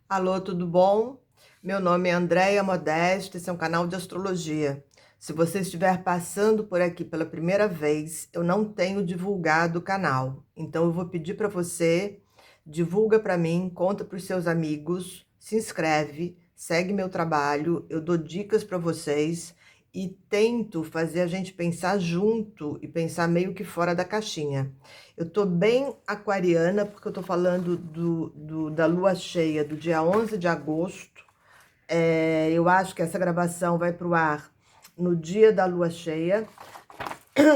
Alô, tudo bom? Meu nome é Andréia Modesta, esse é um canal de astrologia. Se você estiver passando por aqui pela primeira vez, eu não tenho divulgado o canal. Então eu vou pedir para você, divulga para mim, conta para os seus amigos, se inscreve, segue meu trabalho, eu dou dicas para vocês e tento fazer a gente pensar junto e pensar meio que fora da caixinha. Eu tô bem aquariana porque eu tô falando da lua cheia do dia 11 de agosto. Eu acho que essa gravação vai pro ar no dia da lua cheia,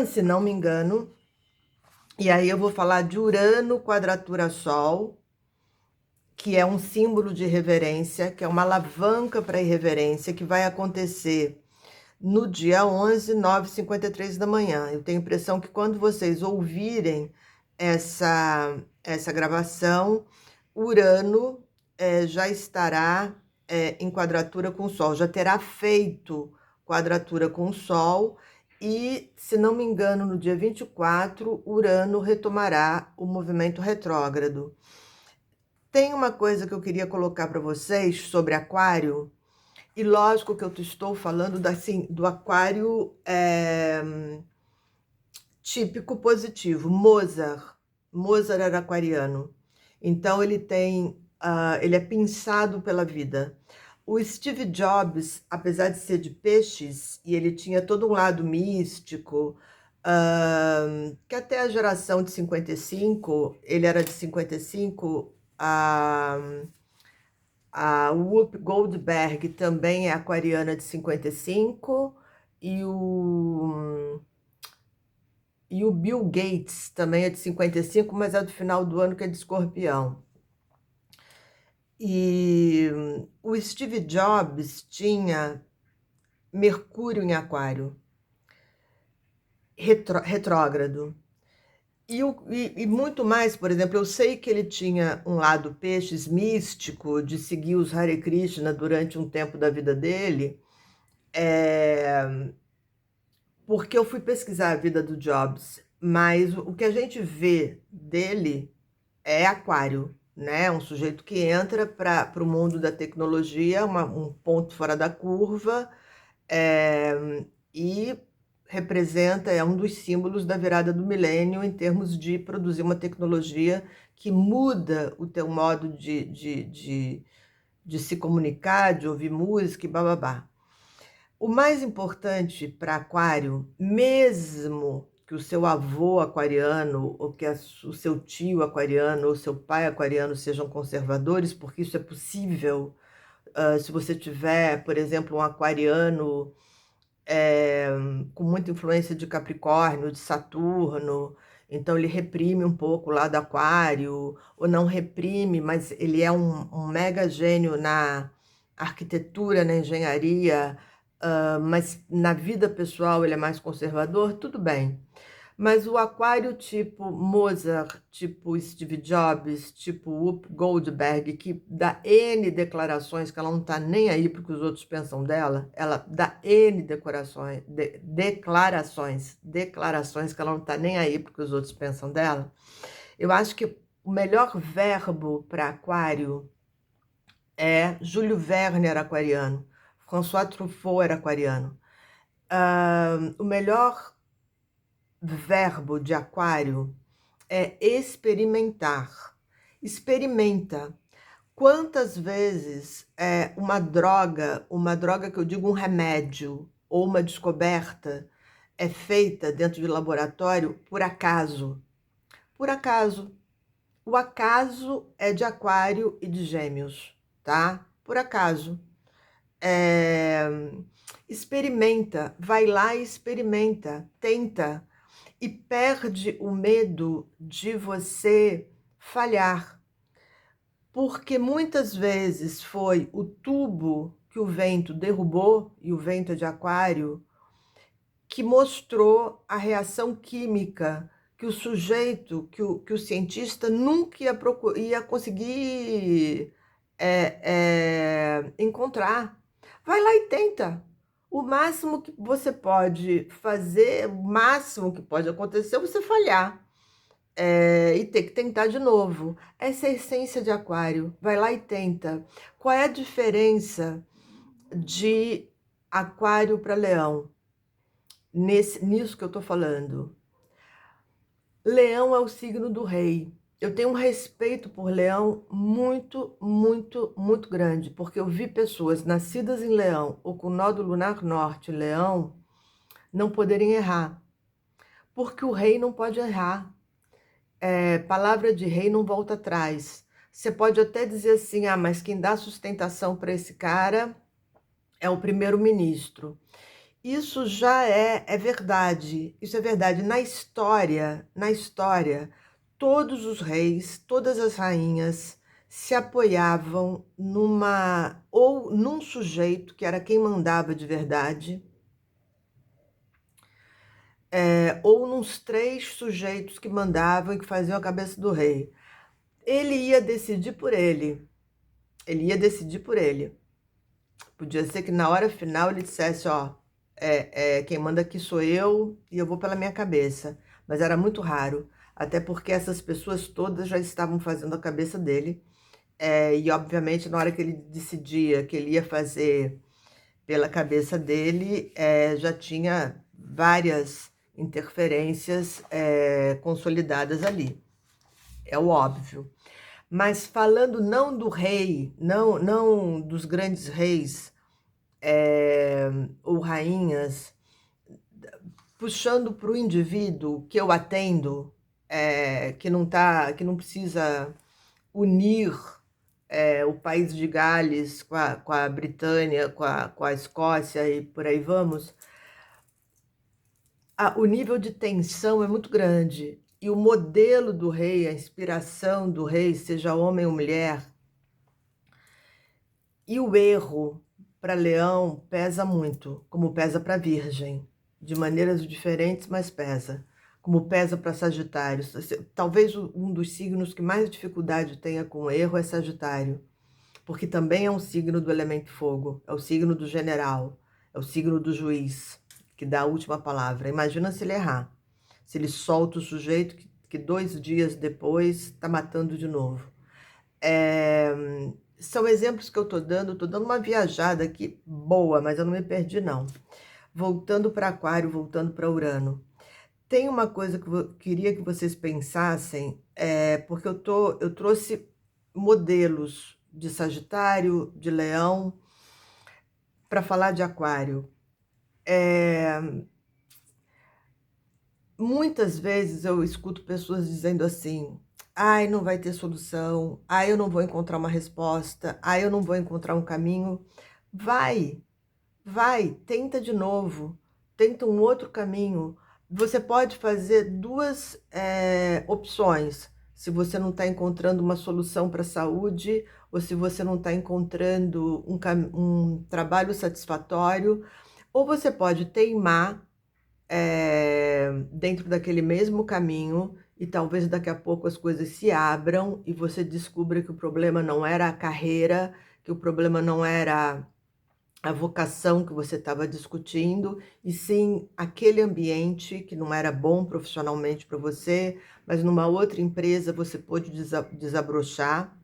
se não me engano. E aí eu vou falar de Urano quadratura Sol, que é um símbolo de reverência, que é uma alavanca para irreverência, que vai acontecer no dia 11, 9h53 da manhã. Eu tenho a impressão que quando vocês ouvirem essa gravação, Urano já estará em quadratura com o Sol, já terá feito quadratura com o Sol e, se não me engano, no dia 24, Urano retomará o movimento retrógrado. Tem uma coisa que eu queria colocar para vocês sobre Aquário, e lógico que eu estou falando assim, do Aquário típico positivo. Mozart era aquariano. Então ele é pensado pela vida. O Steve Jobs, apesar de ser de peixes, e ele tinha todo um lado místico, que até a geração de 55, ele era de 55, a Whoopi Goldberg também é aquariana de 55 e o Bill Gates também é de 55, mas é do final do ano, que é de Escorpião. E o Steve Jobs tinha Mercúrio em Aquário, retrógrado. E muito mais, por exemplo, eu sei que ele tinha um lado peixes místico, de seguir os Hare Krishna durante um tempo da vida dele, porque eu fui pesquisar a vida do Jobs, mas o que a gente vê dele é Aquário, né? Um sujeito que entra para o mundo da tecnologia, um ponto fora da curva, e representa, é um dos símbolos da virada do milênio em termos de produzir uma tecnologia que muda o teu modo de se comunicar, de ouvir música e bababá. O mais importante para Aquário, mesmo que o seu avô aquariano, ou que o seu tio aquariano, ou seu pai aquariano sejam conservadores, porque isso é possível, se você tiver, por exemplo, um aquariano com muita influência de Capricórnio, de Saturno, então ele reprime um pouco o lado aquário, ou não reprime, mas ele é um mega gênio na arquitetura, na engenharia, mas na vida pessoal ele é mais conservador, tudo bem. Mas o aquário tipo Mozart, tipo Steve Jobs, tipo Whoopi Goldberg, que dá N declarações que ela não está nem aí para o que os outros pensam dela, ela dá N declarações que ela não está nem aí para o que os outros pensam dela. Eu acho que o melhor verbo para aquário é Júlio Verne era aquariano, François Truffaut era aquariano. O melhor verbo de aquário é experimentar. Experimenta. Quantas vezes uma droga que eu digo um remédio ou uma descoberta é feita dentro de laboratório por acaso? Por acaso. O acaso é de aquário e de gêmeos, tá? Por acaso. É... Experimenta, vai lá e experimenta, tenta e perde o medo de você falhar, porque muitas vezes foi o tubo que o vento derrubou, e o vento é de aquário, que mostrou a reação química que o sujeito, que o cientista nunca ia conseguir encontrar. Vai lá e tenta. O máximo que você pode fazer, o máximo que pode acontecer é você falhar. e ter que tentar de novo. Essa é a essência de Aquário. Vai lá e tenta. Qual é a diferença de Aquário para Leão? Nisso que eu tô falando. Leão é o signo do rei. Eu tenho um respeito por Leão muito, muito, muito grande, porque eu vi pessoas nascidas em Leão ou com nó do lunar norte em Leão não poderem errar, porque o rei não pode errar. Palavra de rei não volta atrás. Você pode até dizer assim, ah, mas quem dá sustentação para esse cara é o primeiro-ministro. Isso já é verdade. Isso é verdade. Na história, todos os reis, todas as rainhas se apoiavam num sujeito que era quem mandava de verdade, ou nos três sujeitos que mandavam e que faziam a cabeça do rei. Ele ia decidir por ele. Ele ia decidir por ele. Podia ser que na hora final ele dissesse, ó, quem manda aqui sou eu e eu vou pela minha cabeça. Mas era muito raro, até porque essas pessoas todas já estavam fazendo a cabeça dele. E obviamente na hora que ele decidia que ele ia fazer pela cabeça dele, já tinha várias interferências consolidadas ali. É o óbvio. Mas falando não do rei, não dos grandes reis ou rainhas, puxando para o indivíduo que eu atendo, que não precisa unir o país de Gales com a Britânia, com a Escócia e por aí vamos, o nível de tensão é muito grande. E o modelo do rei, a inspiração do rei, seja homem ou mulher, e o erro para Leão pesa muito, como pesa para Virgem, de maneiras diferentes, mas pesa. Como pesa para Sagitário. Talvez um dos signos que mais dificuldade tenha com o erro é Sagitário, porque também é um signo do elemento fogo, é o signo do general, é o signo do juiz, que dá a última palavra. Imagina se ele errar, se ele solta o sujeito que 2 dias depois está matando de novo. São exemplos que eu estou dando uma viajada aqui boa, mas eu não me perdi não. Voltando para Aquário, voltando para Urano. Tem uma coisa que eu queria que vocês pensassem, porque eu trouxe modelos de Sagitário, de Leão, para falar de Aquário. Muitas vezes eu escuto pessoas dizendo assim, ai, não vai ter solução, ai, eu não vou encontrar uma resposta, ai, eu não vou encontrar um caminho. Vai, vai, tenta de novo, tenta um outro caminho. Você pode fazer duas opções, se você não está encontrando uma solução para a saúde, ou se você não está encontrando um trabalho satisfatório, ou você pode teimar dentro daquele mesmo caminho e talvez daqui a pouco as coisas se abram e você descubra que o problema não era a carreira, que o problema não era a vocação que você estava discutindo, e sim aquele ambiente que não era bom profissionalmente para você, mas numa outra empresa você pôde desabrochar.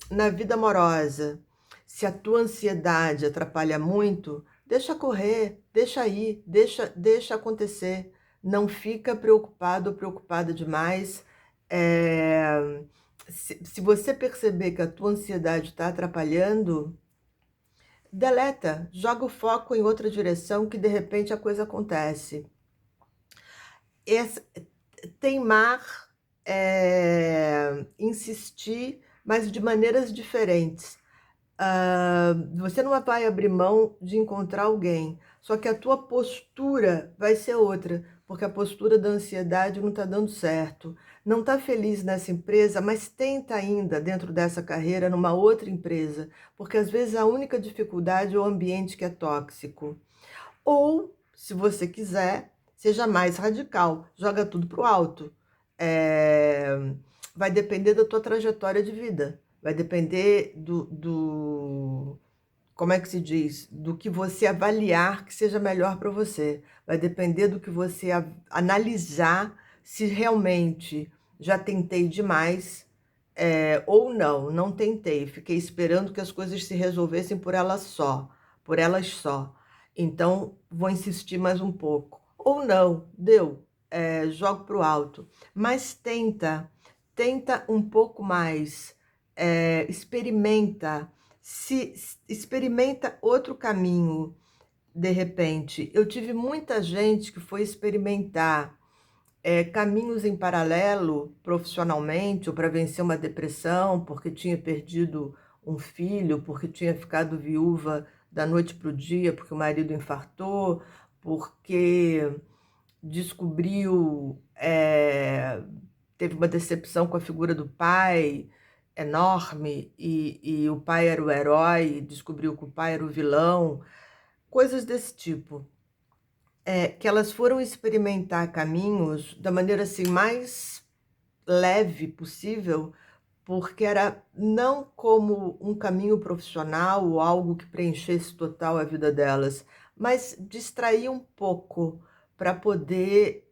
Na vida amorosa, se a tua ansiedade atrapalha muito, deixa correr, deixa ir, deixa acontecer. Não fica preocupado ou preocupada demais. Se você perceber que a tua ansiedade está atrapalhando, deleta, joga o foco em outra direção que de repente a coisa acontece. Teimar, insistir, mas de maneiras diferentes. Você não vai abrir mão de encontrar alguém, só que a tua postura vai ser outra, porque a postura da ansiedade não está dando certo. Não está feliz nessa empresa, mas tenta ainda, dentro dessa carreira, numa outra empresa, porque às vezes a única dificuldade é o ambiente que é tóxico. Ou, se você quiser, seja mais radical, joga tudo para o alto. Vai depender da tua trajetória de vida, vai depender como é que se diz? Do que você avaliar que seja melhor para você. Vai depender do que você analisar se realmente já tentei demais, ou não, não tentei, fiquei esperando que as coisas se resolvessem por elas só. Então, vou insistir mais um pouco. Ou não, deu, jogo para o alto. Mas tenta um pouco mais, experimenta, experimenta outro caminho, de repente. Eu tive muita gente que foi experimentar caminhos em paralelo profissionalmente, ou para vencer uma depressão, porque tinha perdido um filho, porque tinha ficado viúva da noite para o dia, porque o marido infartou, porque descobriu, teve uma decepção com a figura do pai enorme, e o pai era o herói, e descobriu que o pai era o vilão, coisas desse tipo. Que elas foram experimentar caminhos da maneira assim mais leve possível, porque era não como um caminho profissional ou algo que preenchesse total a vida delas, mas distrair um pouco para poder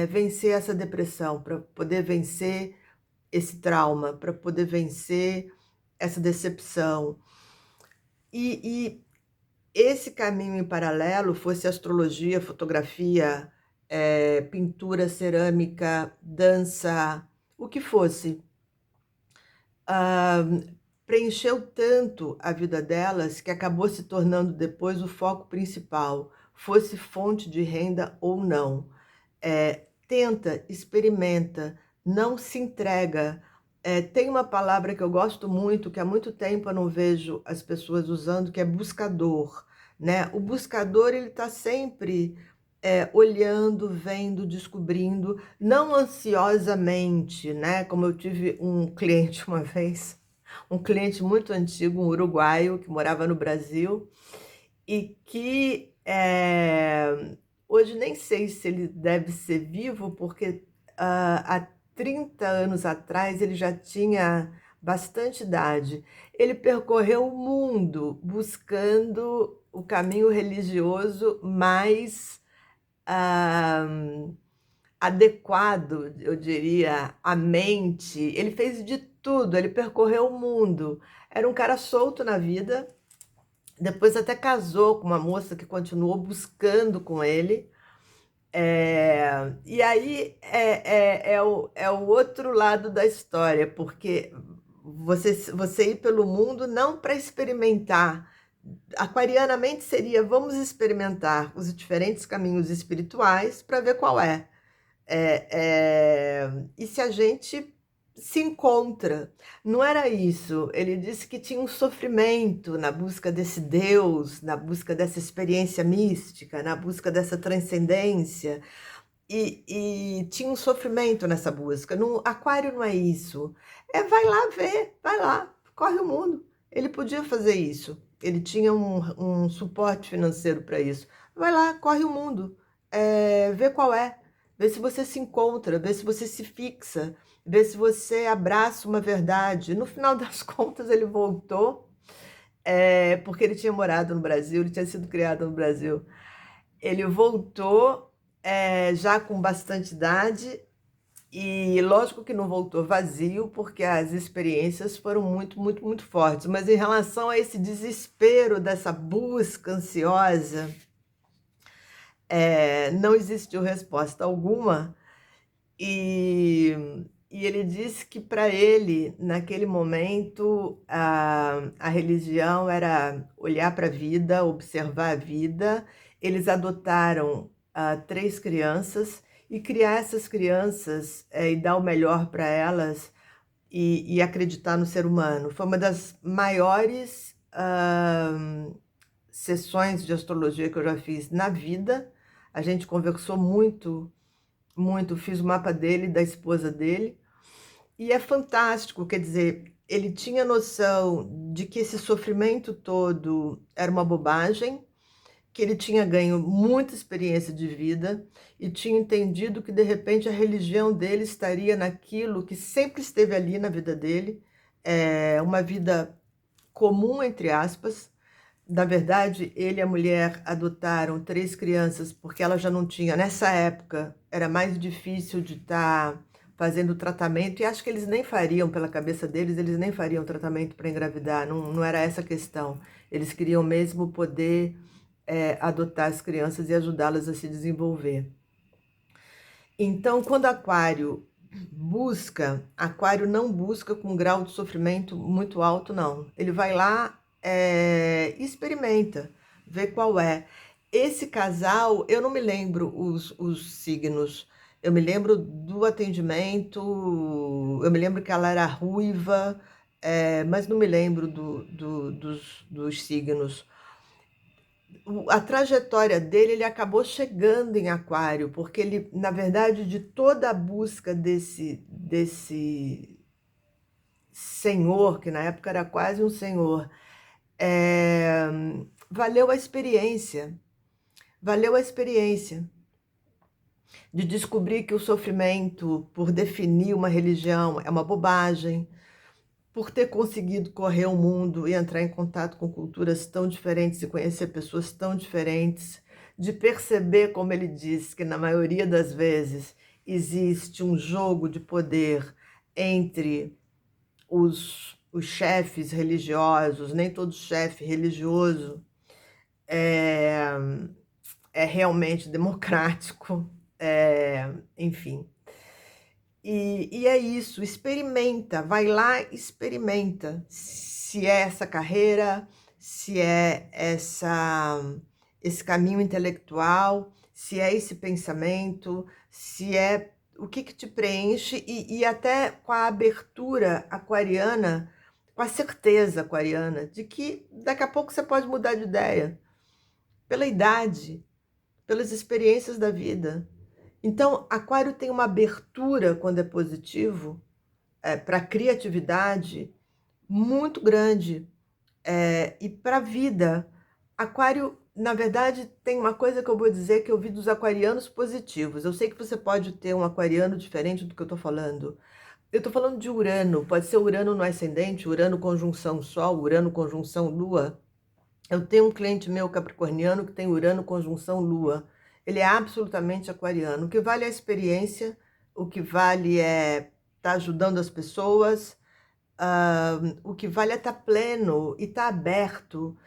vencer essa depressão, para poder vencer esse trauma, para poder vencer essa decepção. E esse caminho em paralelo, fosse astrologia, fotografia, pintura, cerâmica, dança, o que fosse, ah, preencheu tanto a vida delas que acabou se tornando depois o foco principal, fosse fonte de renda ou não. Tenta, experimenta, não se entrega. Tem uma palavra que eu gosto muito, que há muito tempo eu não vejo as pessoas usando, que é buscador, né? O buscador, ele está sempre olhando, vendo, descobrindo, não ansiosamente, né? Como eu tive um cliente uma vez, um cliente muito antigo, um uruguaio, que morava no Brasil, e que hoje nem sei se ele deve ser vivo, porque há 30 anos atrás ele já tinha bastante idade. Ele percorreu o mundo buscando o caminho religioso mais ah, adequado, eu diria, à mente. Ele fez de tudo, ele percorreu o mundo. Era um cara solto na vida, depois até casou com uma moça que continuou buscando com ele. E aí é o outro lado da história, porque você ir pelo mundo não para experimentar. Aquarianamente seria: vamos experimentar os diferentes caminhos espirituais para ver qual é. E se a gente se encontra. Não era isso. Ele disse que tinha um sofrimento na busca desse Deus, na busca dessa experiência mística, na busca dessa transcendência, e tinha um sofrimento nessa busca. No Aquário não é isso. Vai lá ver, vai lá, corre o mundo. Ele podia fazer isso. Ele tinha um suporte financeiro para isso. Vai lá, corre o mundo, vê qual é. Vê se você se encontra, vê se você se fixa, vê se você abraça uma verdade. No final das contas, ele voltou, porque ele tinha morado no Brasil, ele tinha sido criado no Brasil. Ele voltou, já com bastante idade, e lógico que não voltou vazio, porque as experiências foram muito, muito, muito fortes. Mas em relação a esse desespero dessa busca ansiosa, não existiu resposta alguma. E, e ele disse que para ele, naquele momento, a religião era olhar para a vida, observar a vida. Eles adotaram 3 crianças e criar essas crianças e dar o melhor para elas e acreditar no ser humano. Foi uma das maiores sessões de astrologia que eu já fiz na vida. A gente conversou muito, muito, fiz o mapa dele, da esposa dele, e é fantástico, quer dizer, ele tinha noção de que esse sofrimento todo era uma bobagem, que ele tinha ganho muita experiência de vida e tinha entendido que de repente a religião dele estaria naquilo que sempre esteve ali na vida dele, uma vida comum, entre aspas, Na verdade, ele e a mulher adotaram 3 crianças, porque ela já não tinha nessa época, era mais difícil de estar fazendo tratamento, e acho que eles nem fariam, pela cabeça deles, eles nem fariam tratamento para engravidar, não era essa a questão. Eles queriam mesmo poder, adotar as crianças e ajudá-las a se desenvolver. Então, quando Aquário não busca com um grau de sofrimento muito alto, não. Ele vai lá, e experimenta, vê qual é. Esse casal, eu não me lembro os signos, eu me lembro do atendimento, eu me lembro que ela era ruiva, mas não me lembro dos signos. A trajetória dele, ele acabou chegando em Aquário, porque ele, na verdade, de toda a busca desse senhor, que na época era quase um senhor, é, valeu a experiência, valeu a experiência de descobrir que o sofrimento por definir uma religião é uma bobagem, por ter conseguido correr o mundo e entrar em contato com culturas tão diferentes e conhecer pessoas tão diferentes, de perceber, como ele diz, que na maioria das vezes existe um jogo de poder entre os chefes religiosos, nem todo chefe religioso é, é realmente democrático, enfim. E é isso, experimenta, vai lá, experimenta. Se é essa carreira, se é esse caminho intelectual, se é esse pensamento, se é o que te preenche e até com a abertura aquariana, com a certeza aquariana de que daqui a pouco você pode mudar de ideia, pela idade, pelas experiências da vida. Então, Aquário tem uma abertura, quando é positivo, para a criatividade muito grande, e para a vida. Aquário, na verdade, tem uma coisa que eu vou dizer que eu vi dos aquarianos positivos. Eu sei que você pode ter um aquariano diferente do que eu estou falando. Eu estou falando de Urano, pode ser Urano no ascendente, Urano conjunção Sol, Urano conjunção Lua. Eu tenho um cliente meu capricorniano que tem Urano conjunção Lua. Ele é absolutamente aquariano. O que vale é a experiência, o que vale é estar ajudando as pessoas, o que vale é estar pleno e estar aberto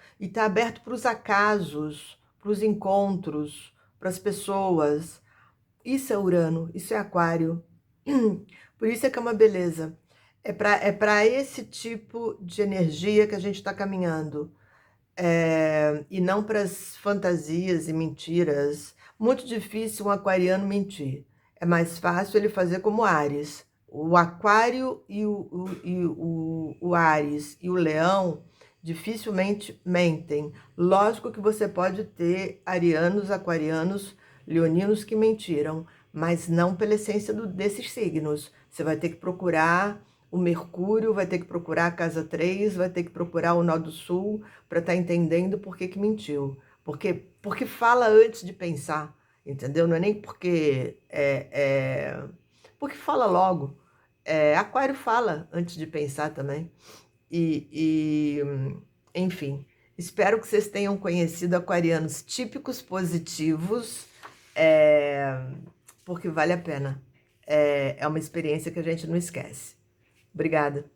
para os acasos, para os encontros, para as pessoas. Isso é Urano, isso é Aquário. Por isso é que é uma beleza. É para esse tipo de energia que a gente está caminhando. E não para as fantasias e mentiras. Muito difícil um aquariano mentir. É mais fácil ele fazer como Áries. O aquário e o Áries e o leão dificilmente mentem. Lógico que você pode ter arianos, aquarianos, leoninos que mentiram, mas não pela essência desses signos. Você vai ter que procurar o Mercúrio, vai ter que procurar a casa 3, vai ter que procurar o Nó do Sul, para estar entendendo por que que mentiu. Porque fala antes de pensar, entendeu? Não é nem porque fala logo. Aquário fala antes de pensar também. Enfim, espero que vocês tenham conhecido aquarianos típicos positivos, é, porque vale a pena. É uma experiência que a gente não esquece. Obrigada.